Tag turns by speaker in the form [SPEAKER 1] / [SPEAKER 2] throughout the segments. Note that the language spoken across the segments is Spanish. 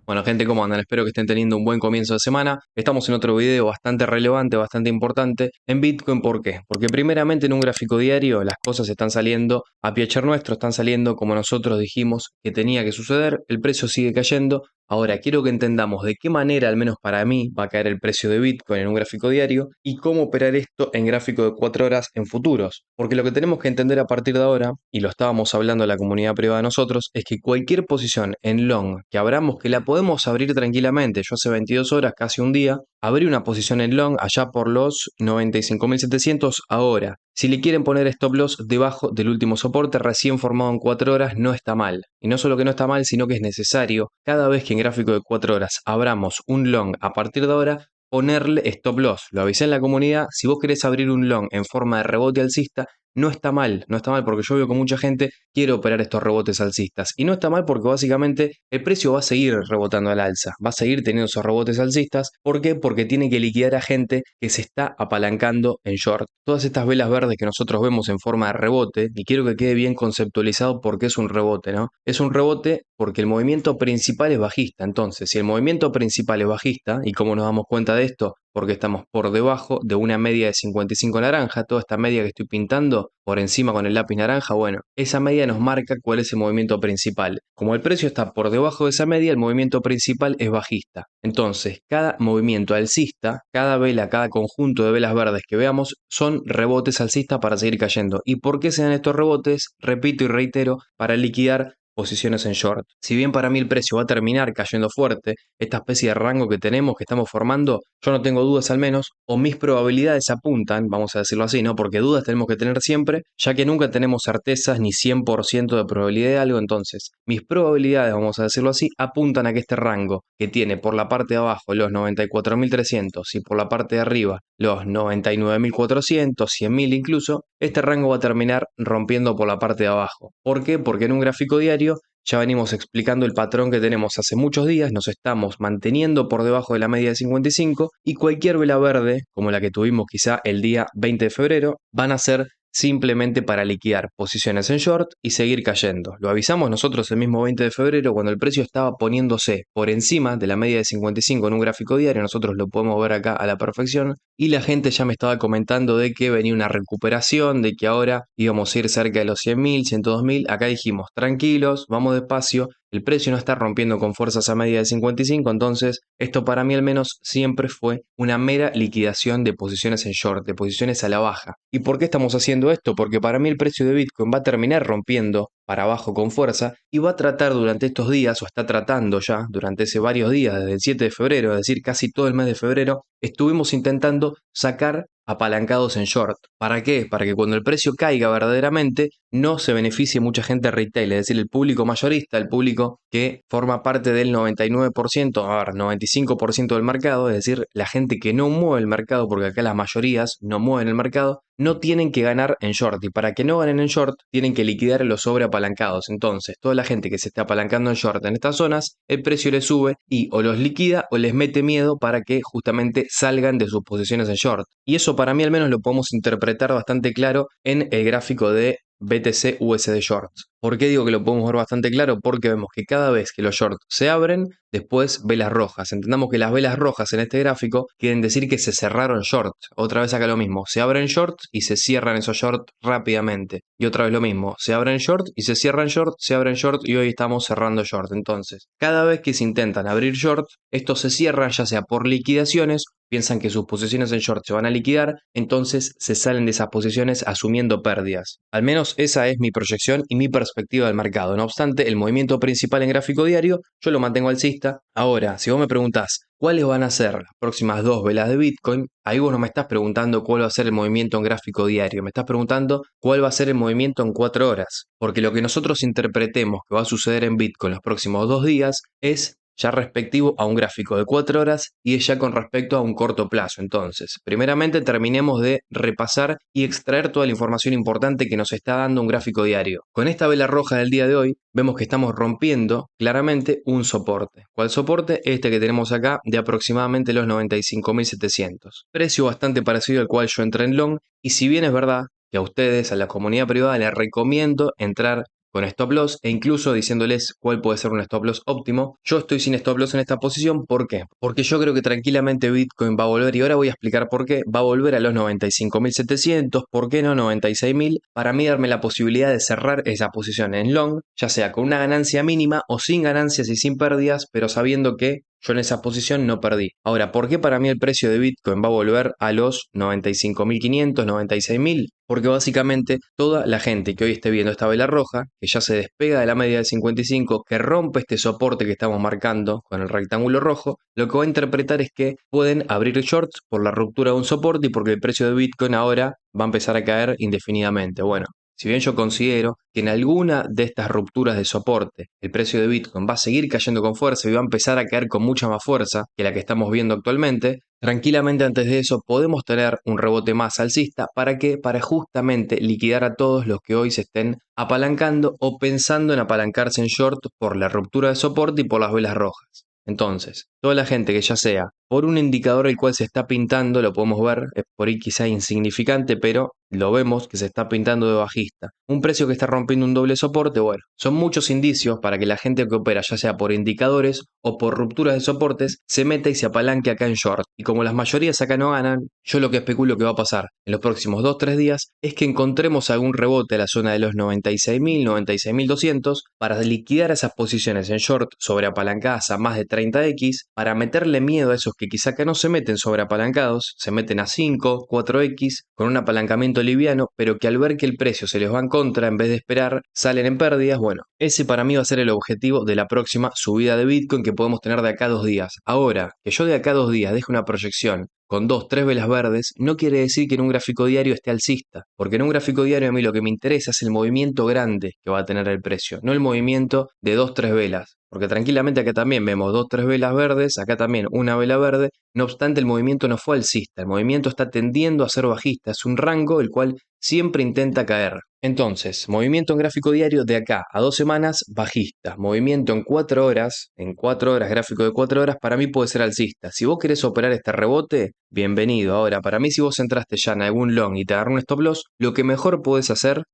[SPEAKER 1] Bueno, gente, ¿cómo andan? Espero que estén teniendo un buen comienzo de semana. Estamos en otro video bastante relevante, bastante importante en Bitcoin. ¿Por qué? Porque primeramente en un gráfico diario las cosas están saliendo a piecher nuestro, están saliendo como nosotros dijimos que tenía que suceder, el precio sigue cayendo. Ahora quiero que entendamos de qué manera, al menos para mí, va a caer el precio de Bitcoin en un gráfico diario y cómo operar esto en gráfico de 4 horas en futuros. Porque lo que tenemos que entender a partir de ahora, y lo estábamos hablando en la comunidad privada de nosotros, es que cualquier posición en long que abramos, que la podemos abrir tranquilamente, yo hace 22 horas, casi un día, abrí una posición en long allá por los 95.700 ahora. Si le quieren poner stop loss debajo del último soporte recién formado en 4 horas, no está mal. Y no solo que no está mal, sino que es necesario, cada vez que en gráfico de 4 horas abramos un long a partir de ahora, ponerle stop loss. Lo avisé en la comunidad, si vos querés abrir un long en forma de rebote alcista, no está mal, no está mal porque yo veo que mucha gente quiere operar estos rebotes alcistas. Y no está mal porque básicamente el precio va a seguir rebotando al alza, va a seguir teniendo esos rebotes alcistas. ¿Por qué? Porque tiene que liquidar a gente que se está apalancando en short. Todas estas velas verdes que nosotros vemos en forma de rebote, y quiero que quede bien conceptualizado por qué es un rebote, ¿no? Es un rebote porque el movimiento principal es bajista. Entonces, si el movimiento principal es bajista, ¿y cómo nos damos cuenta de esto? Porque estamos por debajo de una media de 55 naranja, toda esta media que estoy pintando por encima con el lápiz naranja, bueno, esa media nos marca cuál es el movimiento principal. Como el precio está por debajo de esa media, el movimiento principal es bajista. Entonces, cada movimiento alcista, cada vela, cada conjunto de velas verdes que veamos, son rebotes alcistas para seguir cayendo. ¿Y por qué se dan estos rebotes? Repito y reitero, para liquidar posiciones en short. Si bien para mí el precio va a terminar cayendo fuerte, esta especie de rango que tenemos, que estamos formando, yo no tengo dudas al menos, o mis probabilidades apuntan, vamos a decirlo así, ¿no? Porque dudas tenemos que tener siempre, ya que nunca tenemos certezas ni 100% de probabilidad de algo, entonces mis probabilidades, vamos a decirlo así, apuntan a que este rango que tiene por la parte de abajo los 94.300 y por la parte de arriba los 99.400, 100.000 incluso, este rango va a terminar rompiendo por la parte de abajo. ¿Por qué? Porque en un gráfico diario ya venimos explicando el patrón que tenemos hace muchos días, nos estamos manteniendo por debajo de la media de 55 y cualquier vela verde, como la que tuvimos quizá el día 20 de febrero, van a ser simplemente para liquidar posiciones en short y seguir cayendo. Lo avisamos nosotros el mismo 20 de febrero cuando el precio estaba poniéndose por encima de la media de 55 en un gráfico diario, nosotros lo podemos ver acá a la perfección, y la gente ya me estaba comentando de que venía una recuperación, de que ahora íbamos a ir cerca de los 100.000, 102.000, acá dijimos, tranquilos, vamos despacio, el precio no está rompiendo con fuerzas a media de 55, entonces esto para mí al menos siempre fue una mera liquidación de posiciones en short, de posiciones a la baja. ¿Y por qué estamos haciendo esto? Porque para mí el precio de Bitcoin va a terminar rompiendo para abajo con fuerza y va a tratar durante estos días, o está tratando ya durante ese varios días, desde el 7 de febrero, es decir, casi todo el mes de febrero, estuvimos intentando sacar apalancados en short. ¿Para qué? Para que cuando el precio caiga verdaderamente no se beneficie mucha gente retail, es decir, el público mayorista, el público que forma parte del 99%, a ver, 95% del mercado, es decir, la gente que no mueve el mercado, porque acá las mayorías no mueven el mercado, no tienen que ganar en short. Y para que no ganen en short, tienen que liquidar los sobreapalancados. Entonces, toda la gente que se está apalancando en short en estas zonas, el precio les sube y o los liquida o les mete miedo para que justamente salgan de sus posiciones en short. Y eso para mí al menos lo podemos interpretar bastante claro en el gráfico de BTC USD Shorts. ¿Por qué digo que lo podemos ver bastante claro? Porque vemos que cada vez que los shorts se abren, después velas rojas. Entendamos que las velas rojas en este gráfico quieren decir que se cerraron shorts. Otra vez acá lo mismo, se abren shorts y se cierran esos shorts rápidamente. Y otra vez lo mismo, se abren shorts y se cierran shorts, se abren shorts y hoy estamos cerrando shorts. Entonces, cada vez que se intentan abrir shorts, estos se cierran ya sea por liquidaciones, piensan que sus posiciones en short se van a liquidar, entonces se salen de esas posiciones asumiendo pérdidas. Al menos esa es mi proyección y mi perspectiva del mercado. No obstante, el movimiento principal en gráfico diario yo lo mantengo alcista. Ahora, si vos me preguntás cuáles van a ser las próximas dos velas de Bitcoin, ahí vos no me estás preguntando cuál va a ser el movimiento en gráfico diario, me estás preguntando cuál va a ser el movimiento en 4 horas. Porque lo que nosotros interpretemos que va a suceder en Bitcoin los próximos 2 días es ya respectivo a un gráfico de 4 horas y es ya con respecto a un corto plazo. Entonces, primeramente terminemos de repasar y extraer toda la información importante que nos está dando un gráfico diario. Con esta vela roja del día de hoy, vemos que estamos rompiendo claramente un soporte. ¿Cuál soporte? Este que tenemos acá de aproximadamente los 95.700. Precio bastante parecido al cual yo entré en long, y si bien es verdad que a ustedes, a la comunidad privada, les recomiendo entrar con stop loss e incluso diciéndoles cuál puede ser un stop loss óptimo. Yo estoy sin stop loss en esta posición, ¿por qué? Porque yo creo que tranquilamente Bitcoin va a volver, y ahora voy a explicar por qué, va a volver a los 95.700, ¿por qué no 96.000? Para mí darme la posibilidad de cerrar esa posición en long, ya sea con una ganancia mínima o sin ganancias y sin pérdidas, pero sabiendo que yo en esa posición no perdí. Ahora, ¿por qué para mí el precio de Bitcoin va a volver a los 95.500, 96.000? Porque básicamente toda la gente que hoy esté viendo esta vela roja, que ya se despega de la media de 55, que rompe este soporte que estamos marcando con el rectángulo rojo, lo que va a interpretar es que pueden abrir shorts por la ruptura de un soporte y porque el precio de Bitcoin ahora va a empezar a caer indefinidamente. Bueno, si bien yo considero que en alguna de estas rupturas de soporte el precio de Bitcoin va a seguir cayendo con fuerza y va a empezar a caer con mucha más fuerza que la que estamos viendo actualmente, tranquilamente antes de eso podemos tener un rebote más alcista. ¿Para qué? Para justamente liquidar a todos los que hoy se estén apalancando o pensando en apalancarse en short por la ruptura de soporte y por las velas rojas. Entonces, toda la gente que ya sea por un indicador el cual se está pintando, lo podemos ver, es por ahí quizá insignificante, pero lo vemos que se está pintando de bajista. Un precio que está rompiendo un doble soporte, bueno, son muchos indicios para que la gente que opera, ya sea por indicadores o por rupturas de soportes, se meta y se apalanque acá en short. Y como las mayorías acá no ganan, yo lo que especulo que va a pasar en los próximos 2-3 días es que encontremos algún rebote a la zona de los 96.000, 96.200 para liquidar esas posiciones en short sobreapalancadas a más de 30x, para meterle miedo a esos que quizá acá no se meten sobreapalancados, se meten a 5, 4x con un apalancamiento liviano, pero que al ver que el precio se les va en contra, en vez de esperar, salen en pérdidas. Bueno, ese para mí va a ser el objetivo de la próxima subida de Bitcoin que podemos tener de acá a 2 días. Ahora, que yo de acá a 2 días deje una proyección con 2, 3 velas verdes, no quiere decir que en un gráfico diario esté alcista, porque en un gráfico diario a mí lo que me interesa es el movimiento grande que va a tener el precio, no el movimiento de 2, 3 velas. Porque tranquilamente acá también vemos 2, 3 velas verdes, acá también una vela verde, no obstante el movimiento no fue alcista, el movimiento está tendiendo a ser bajista, es un rango el cual siempre intenta caer. Entonces, movimiento en gráfico diario de acá a 2 semanas, bajista. Movimiento en 4 horas, gráfico de 4 horas, para mí puede ser alcista. Si vos querés operar este rebote, bienvenido. Ahora, para mí si vos entraste ya en algún long y te agarró un stop loss, lo que mejor puedes hacer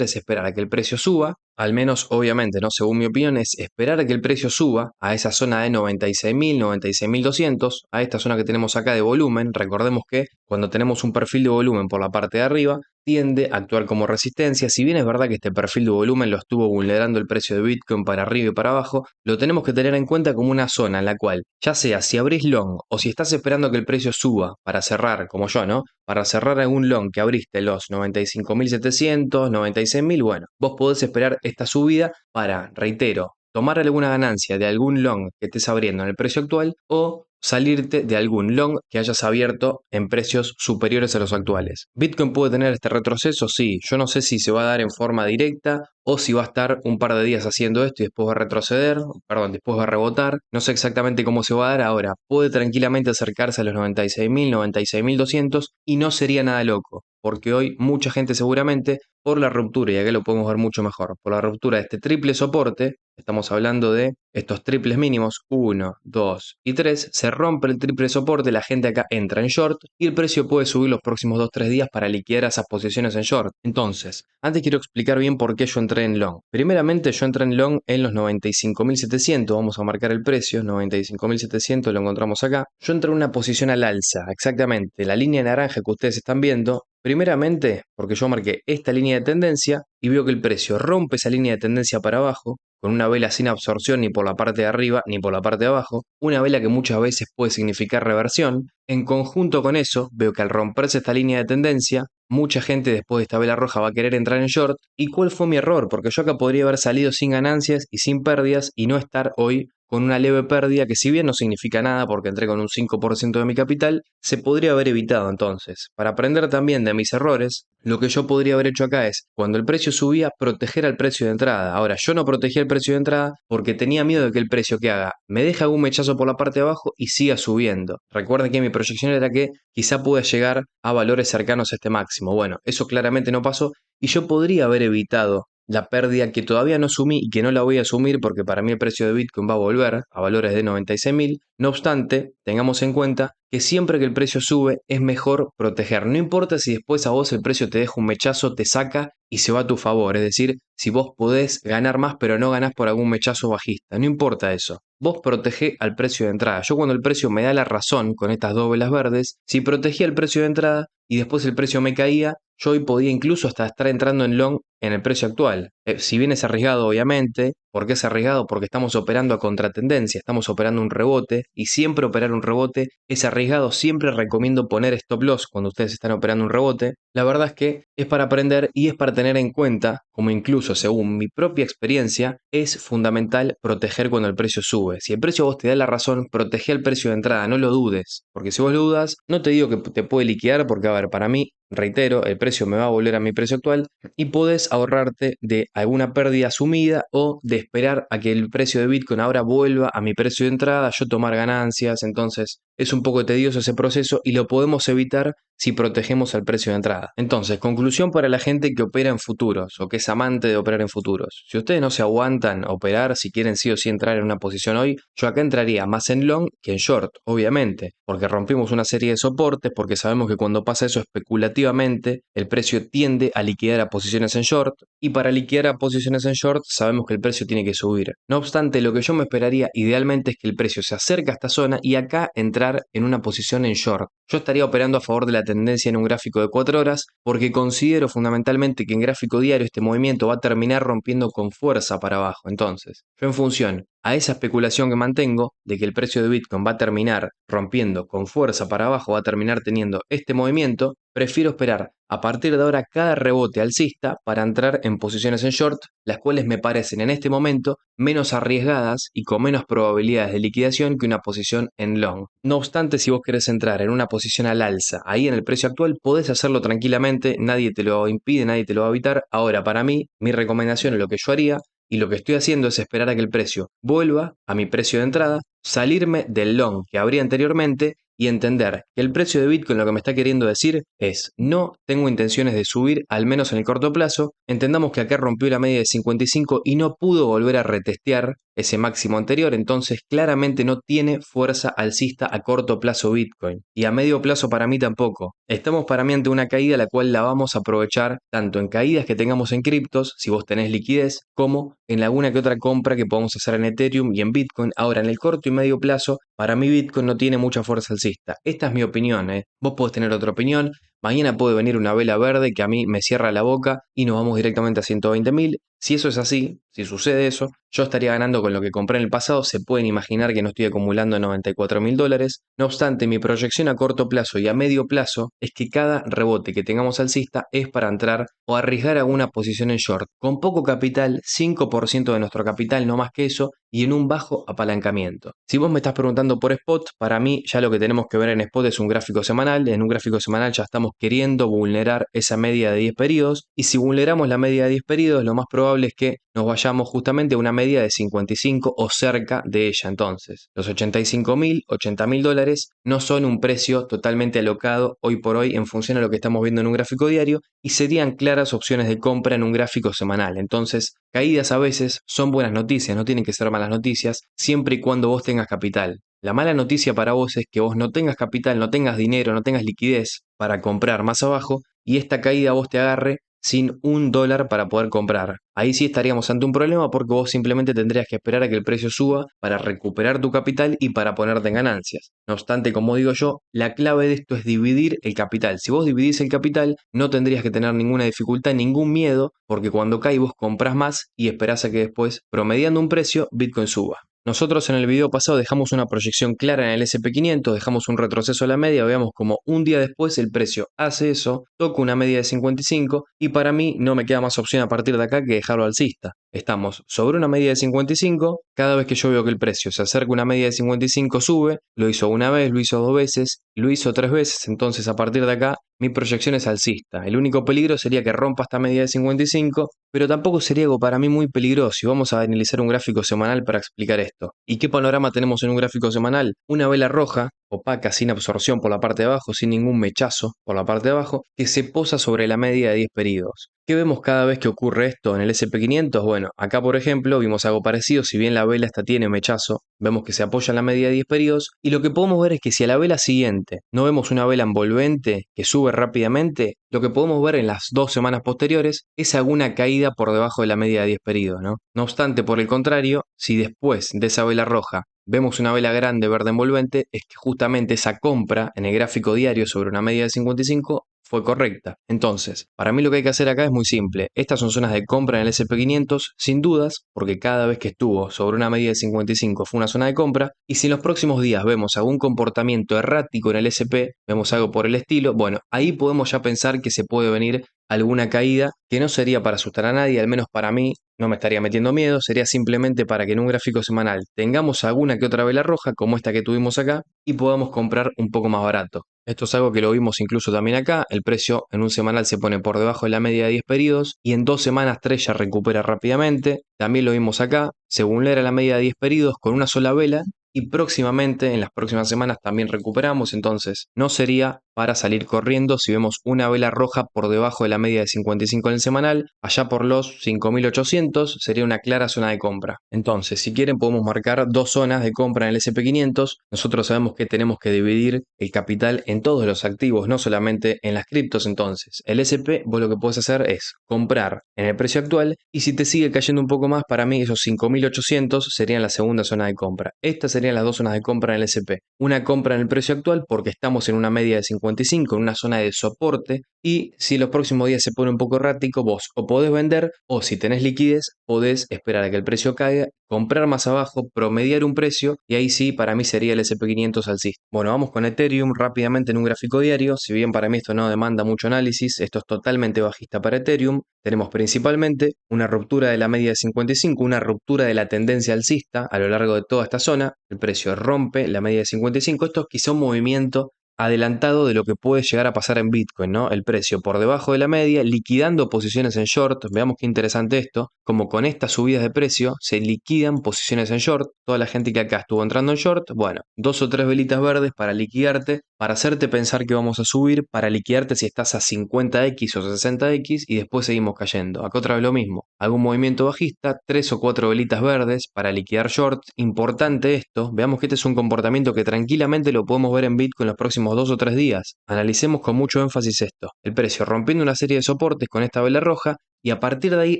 [SPEAKER 1] es esperar a que el precio suba, al menos obviamente, no según mi opinión, es esperar a que el precio suba a esa zona de 96.000, 96.200, a esta zona que tenemos acá de volumen. Recordemos que cuando tenemos un perfil de volumen por la parte de arriba, tiende a actuar como resistencia. Si bien es verdad que este perfil de volumen lo estuvo vulnerando el precio de Bitcoin para arriba y para abajo, lo tenemos que tener en cuenta como una zona en la cual, ya sea si abrís long o si estás esperando que el precio suba para cerrar, como yo, ¿no? Para cerrar algún long que abriste los 95.700, 96.000, bueno, vos podés esperar esta subida para, reitero, tomar alguna ganancia de algún long que estés abriendo en el precio actual o salirte de algún long que hayas abierto en precios superiores a los actuales. ¿Bitcoin puede tener este retroceso? Sí, yo no sé si se va a dar en forma directa o si va a estar un par de días haciendo esto y después va a retroceder, perdón, después va a rebotar. No sé exactamente cómo se va a dar ahora. Puede tranquilamente acercarse a los 96.000, 96.200 y no sería nada loco, porque hoy mucha gente seguramente por la ruptura, y acá lo podemos ver mucho mejor, por la ruptura de este triple soporte, estamos hablando de estos triples mínimos, 1, 2 y 3, se rompe el triple soporte, la gente acá entra en short y el precio puede subir los próximos 2-3 días para liquidar esas posiciones en short. Entonces, antes quiero explicar bien por qué yo entré en long. Primeramente yo entré en long en los 95.700, vamos a marcar el precio, 95.700 lo encontramos acá. Yo entré en una posición al alza, exactamente, la línea naranja que ustedes están viendo. Primeramente, porque yo marqué esta línea de tendencia y veo que el precio rompe esa línea de tendencia para abajo, con una vela sin absorción ni por la parte de arriba ni por la parte de abajo, una vela que muchas veces puede significar reversión. En conjunto con eso, veo que al romperse esta línea de tendencia, mucha gente después de esta vela roja va a querer entrar en short. ¿Y cuál fue mi error? Porque yo acá podría haber salido sin ganancias y sin pérdidas y no estar hoy con una leve pérdida que, si bien no significa nada porque entré con un 5% de mi capital, se podría haber evitado. Entonces, para aprender también de mis errores, lo que yo podría haber hecho acá es, cuando el precio subía, proteger al precio de entrada. Ahora, yo no protegí el precio de entrada porque tenía miedo de que el precio que haga me deje algún mechazo por la parte de abajo y siga subiendo. Recuerden que mi proyección era que quizá pueda llegar a valores cercanos a este máximo. Bueno, eso claramente no pasó y yo podría haber evitado la pérdida que todavía no asumí y que no la voy a asumir porque para mí el precio de Bitcoin va a volver a valores de 96.000. No obstante, tengamos en cuenta que siempre que el precio sube es mejor proteger. No importa si después a vos el precio te deja un mechazo, te saca y se va a tu favor. Es decir, si vos podés ganar más pero no ganás por algún mechazo bajista. No importa eso. Vos protegé al precio de entrada. Yo cuando el precio me da la razón con estas dos velas verdes, si protegía el precio de entrada y después el precio me caía, yo hoy podía incluso hasta estar entrando en long en el precio actual. Si bien es arriesgado, obviamente, ¿por qué es arriesgado? Porque estamos operando a contratendencia, estamos operando un rebote y siempre operar un rebote es arriesgado. Siempre recomiendo poner stop loss cuando ustedes están operando un rebote. La verdad es que es para aprender y es para tener en cuenta, como incluso según mi propia experiencia, es fundamental proteger cuando el precio sube. Si el precio a vos te da la razón, protege el precio de entrada, no lo dudes. Porque si vos lo dudas, no te digo que te puede liquidar, porque a ver, para mí, reitero, el precio me va a volver a mi precio actual y podés ahorrarte de alguna pérdida asumida o de esperar a que el precio de Bitcoin ahora vuelva a mi precio de entrada, yo tomar ganancias. Entonces es un poco tedioso ese proceso y lo podemos evitar si protegemos el precio de entrada. Entonces, conclusión para la gente que opera en futuros o que es amante de operar en futuros. Si ustedes no se aguantan a operar, si quieren sí o sí entrar en una posición hoy, yo acá entraría más en long que en short, obviamente, porque rompimos una serie de soportes, porque sabemos que cuando pasa eso especulativamente, el precio tiende a liquidar a posiciones en short, y para liquidar a posiciones en short sabemos que el precio tiene que subir. No obstante, lo que yo me esperaría idealmente es que el precio se acerque a esta zona y acá entrar en una posición en short. Yo estaría operando a favor de la tendencia en un gráfico de 4 horas porque considero fundamentalmente que en gráfico diario este movimiento va a terminar rompiendo con fuerza para abajo. Entonces, yo en función a esa especulación que mantengo de que el precio de Bitcoin va a terminar rompiendo con fuerza para abajo, va a terminar teniendo este movimiento, prefiero esperar a partir de ahora cada rebote alcista para entrar en posiciones en short, las cuales me parecen en este momento menos arriesgadas y con menos probabilidades de liquidación que una posición en long. No obstante, si vos querés entrar en una posición al alza, ahí en el precio actual, podés hacerlo tranquilamente, nadie te lo impide, nadie te lo va a evitar. Ahora, para mí, mi recomendación es lo que yo haría, y lo que estoy haciendo es esperar a que el precio vuelva a mi precio de entrada, salirme del long que abría anteriormente y entender que el precio de Bitcoin lo que me está queriendo decir es no tengo intenciones de subir, al menos en el corto plazo. Entendamos que acá rompió la media de 55 y no pudo volver a retestear ese máximo anterior, entonces claramente no tiene fuerza alcista a corto plazo Bitcoin y a medio plazo para mí tampoco. Estamos para mí ante una caída la cual la vamos a aprovechar tanto en caídas que tengamos en criptos, si vos tenés liquidez, como en alguna que otra compra que podamos hacer en Ethereum y en Bitcoin. Ahora, en el corto y medio plazo, para mí Bitcoin no tiene mucha fuerza alcista. Esta es mi opinión, ¿eh? Vos podés tener otra opinión. Mañana puede venir una vela verde que a mí me cierra la boca y nos vamos directamente a 120.000. Si eso es así, si sucede eso, yo estaría ganando con lo que compré en el pasado. Se pueden imaginar que no estoy acumulando $94.000. No obstante, mi proyección a corto plazo y a medio plazo es que cada rebote que tengamos alcista es para entrar o arriesgar alguna posición en short. Con poco capital, 5% de nuestro capital, no más que eso, y en un bajo apalancamiento. Si vos me estás preguntando por spot, para mí ya lo que tenemos que ver en spot es un gráfico semanal. En un gráfico semanal ya estamos queriendo vulnerar esa media de 10 periodos, y si vulneramos la media de 10 periodos, lo más probable es que nos vayamos justamente a una media de 55 o cerca de ella. Entonces, los 85.000, $80.000 no son un precio totalmente alocado hoy por hoy en función a lo que estamos viendo en un gráfico diario y serían claras opciones de compra en un gráfico semanal. Entonces, caídas a veces son buenas noticias, no tienen que ser malas noticias, siempre y cuando vos tengas capital. La mala noticia para vos es que vos no tengas capital, no tengas dinero, no tengas liquidez para comprar más abajo y esta caída vos te agarre sin $1 para poder comprar. Ahí sí estaríamos ante un problema porque vos simplemente tendrías que esperar a que el precio suba para recuperar tu capital y para ponerte en ganancias. No obstante, como digo yo, la clave de esto es dividir el capital. Si vos dividís el capital, no tendrías que tener ninguna dificultad, ningún miedo, porque cuando cae vos compras más y esperás a que después, promediando un precio, Bitcoin suba. Nosotros en el video pasado dejamos una proyección clara en el SP500, dejamos un retroceso a la media, veamos como un día después el precio hace eso, toca una media de 55 y para mí no me queda más opción a partir de acá que dejarlo alcista. Estamos sobre una media de 55, cada vez que yo veo que el precio se acerca a una media de 55 sube, lo hizo una vez, lo hizo dos veces, lo hizo tres veces, entonces a partir de acá mi proyección es alcista. El único peligro sería que rompa esta media de 55, pero tampoco sería algo para mí muy peligroso y vamos a analizar un gráfico semanal para explicar esto. ¿Y qué panorama tenemos en un gráfico semanal? Una vela roja, opaca, sin absorción por la parte de abajo, sin ningún mechazo por la parte de abajo, que se posa sobre la media de 10 periodos. ¿Qué vemos cada vez que ocurre esto en el SP500? Bueno, acá por ejemplo vimos algo parecido, si bien la vela esta tiene mechazo, vemos que se apoya en la media de 10 periodos y lo que podemos ver es que si a la vela siguiente no vemos una vela envolvente que sube rápidamente, lo que podemos ver en las 2 semanas posteriores es alguna caída por debajo de la media de 10 periodos, ¿no? No obstante, por el contrario, si después de esa vela roja vemos una vela grande verde envolvente, es que justamente esa compra en el gráfico diario sobre una media de 55 fue correcta. Entonces, para mí lo que hay que hacer acá es muy simple. Estas son zonas de compra en el SP500, sin dudas, porque cada vez que estuvo sobre una media de 55 fue una zona de compra. Y si en los próximos días vemos algún comportamiento errático en el SP, vemos algo por el estilo, bueno, ahí podemos ya pensar que se puede venir alguna caída que no sería para asustar a nadie, al menos para mí, no me estaría metiendo miedo, sería simplemente para que en un gráfico semanal tengamos alguna que otra vela roja, como esta que tuvimos acá, y podamos comprar un poco más barato. Esto es algo que lo vimos incluso también acá, el precio en un semanal se pone por debajo de la media de 10 periodos y en 2 semanas 3 ya recupera rápidamente. También lo vimos acá, según leer la media de 10 periodos con una sola vela y próximamente, en las próximas semanas también recuperamos, entonces no sería para salir corriendo si vemos una vela roja por debajo de la media de 55 en el semanal, allá por los 5.800 sería una clara zona de compra. Entonces, si quieren podemos marcar dos zonas de compra en el SP500, nosotros sabemos que tenemos que dividir el capital en todos los activos, no solamente en las criptos, entonces el SP vos lo que puedes hacer es comprar en el precio actual y si te sigue cayendo un poco más, para mí esos 5.800 serían la segunda zona de compra. Estas serían las dos zonas de compra en el SP. Una compra en el precio actual porque estamos en una media de 55, en una zona de soporte y si los próximos días se pone un poco errático, vos o podés vender o si tenés liquidez podés esperar a que el precio caiga, comprar más abajo, promediar un precio y ahí sí para mí sería el SP500 alcista. Bueno, vamos con Ethereum rápidamente en un gráfico diario. Si bien para mí esto no demanda mucho análisis, esto es totalmente bajista para Ethereum. Tenemos principalmente una ruptura de la media de 55, una ruptura de la tendencia alcista a lo largo de toda esta zona. El precio rompe la media de 55. Esto es quizá un movimiento adelantado de lo que puede llegar a pasar en Bitcoin, ¿no? El precio por debajo de la media, liquidando posiciones en short. Veamos qué interesante esto, como con estas subidas de precio se liquidan posiciones en short. Toda la gente que acá estuvo entrando en short, bueno, 2 o 3 velitas verdes para liquidarte, para hacerte pensar que vamos a subir, para liquidarte si estás a 50x o 60x y después seguimos cayendo. Acá otra vez lo mismo, algún movimiento bajista, 3 o 4 velitas verdes para liquidar short. Importante esto, veamos que este es un comportamiento que tranquilamente lo podemos ver en Bitcoin los próximos 2 o 3 días. Analicemos con mucho énfasis esto, el precio rompiendo una serie de soportes con esta vela roja y a partir de ahí,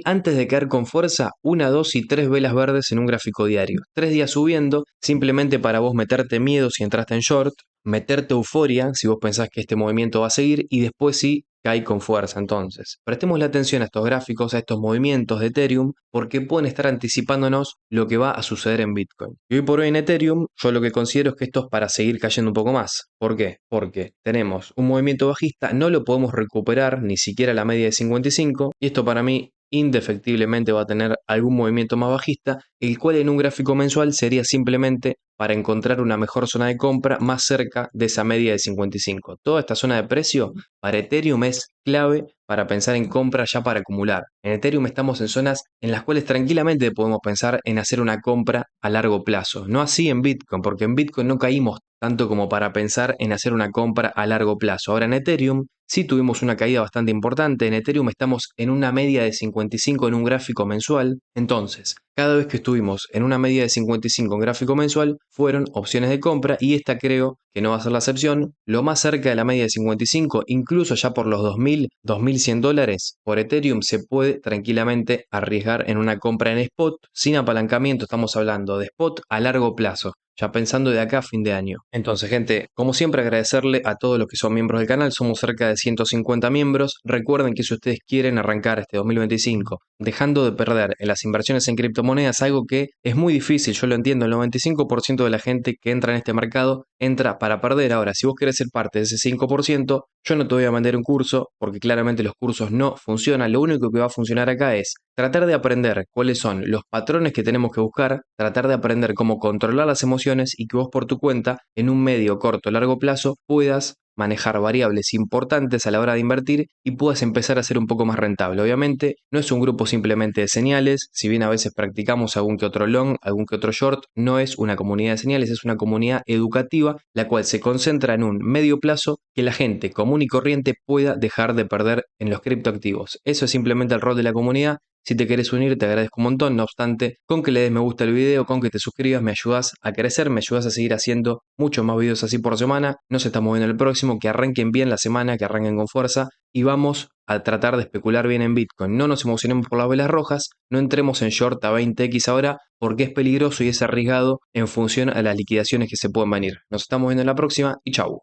[SPEAKER 1] antes de caer con fuerza, 1, 2 y 3 velas verdes en un gráfico diario. 3 días subiendo, simplemente para vos meterte miedo si entraste en short, meterte euforia si vos pensás que este movimiento va a seguir y después sí cae con fuerza. Entonces, prestemos la atención a estos gráficos, a estos movimientos de Ethereum, porque pueden estar anticipándonos lo que va a suceder en Bitcoin. Y hoy por hoy en Ethereum, yo lo que considero es que esto es para seguir cayendo un poco más. ¿Por qué? Porque tenemos un movimiento bajista, no lo podemos recuperar ni siquiera a la media de 55, y esto para mí indefectiblemente va a tener algún movimiento más bajista, el cual en un gráfico mensual sería simplemente para encontrar una mejor zona de compra más cerca de esa media de 55. Toda esta zona de precio para Ethereum es clave para pensar en compra ya para acumular. En Ethereum estamos en zonas en las cuales tranquilamente podemos pensar en hacer una compra a largo plazo. No así en Bitcoin, porque en Bitcoin no caímos tanto como para pensar en hacer una compra a largo plazo. Ahora en Ethereum sí tuvimos una caída bastante importante. En Ethereum estamos en una media de 55 en un gráfico mensual. Entonces, cada vez que estuvimos en una media de 55 en gráfico mensual, fueron opciones de compra y esta creo que no va a ser la excepción. Lo más cerca de la media de 55, incluso ya por los 2.000, 2.100 dólares por Ethereum, se puede tranquilamente arriesgar en una compra en spot, sin apalancamiento, estamos hablando de spot a largo plazo, ya pensando de acá a fin de año. Entonces, gente, como siempre agradecerle a todos los que son miembros del canal, somos cerca de 150 miembros. Recuerden que si ustedes quieren arrancar este 2025 dejando de perder en las inversiones en criptomonedas, algo que es muy difícil, yo lo entiendo, el 95% de la gente que entra en este mercado entra para perder. Ahora, si vos querés ser parte de ese 5%, yo no te voy a mandar un curso, porque claramente los cursos no funcionan. Lo único que va a funcionar acá es tratar de aprender cuáles son los patrones que tenemos que buscar, tratar de aprender cómo controlar las emociones y que vos por tu cuenta, en un medio, corto, largo plazo, puedas manejar variables importantes a la hora de invertir y puedas empezar a ser un poco más rentable. Obviamente, no es un grupo simplemente de señales, si bien a veces practicamos algún que otro long, algún que otro short, no es una comunidad de señales, es una comunidad educativa, la cual se concentra en un medio plazo que la gente común y corriente pueda dejar de perder en los criptoactivos. Eso es simplemente el rol de la comunidad. Si te querés unir, te agradezco un montón. No obstante, con que le des me gusta al video, con que te suscribas, me ayudas a crecer, me ayudas a seguir haciendo muchos más videos así por semana. Nos estamos viendo en el próximo. Que arranquen bien la semana, que arranquen con fuerza y vamos a tratar de especular bien en Bitcoin. No nos emocionemos por las velas rojas, no entremos en short a 20x ahora porque es peligroso y es arriesgado en función a las liquidaciones que se pueden venir. Nos estamos viendo en la próxima y chau.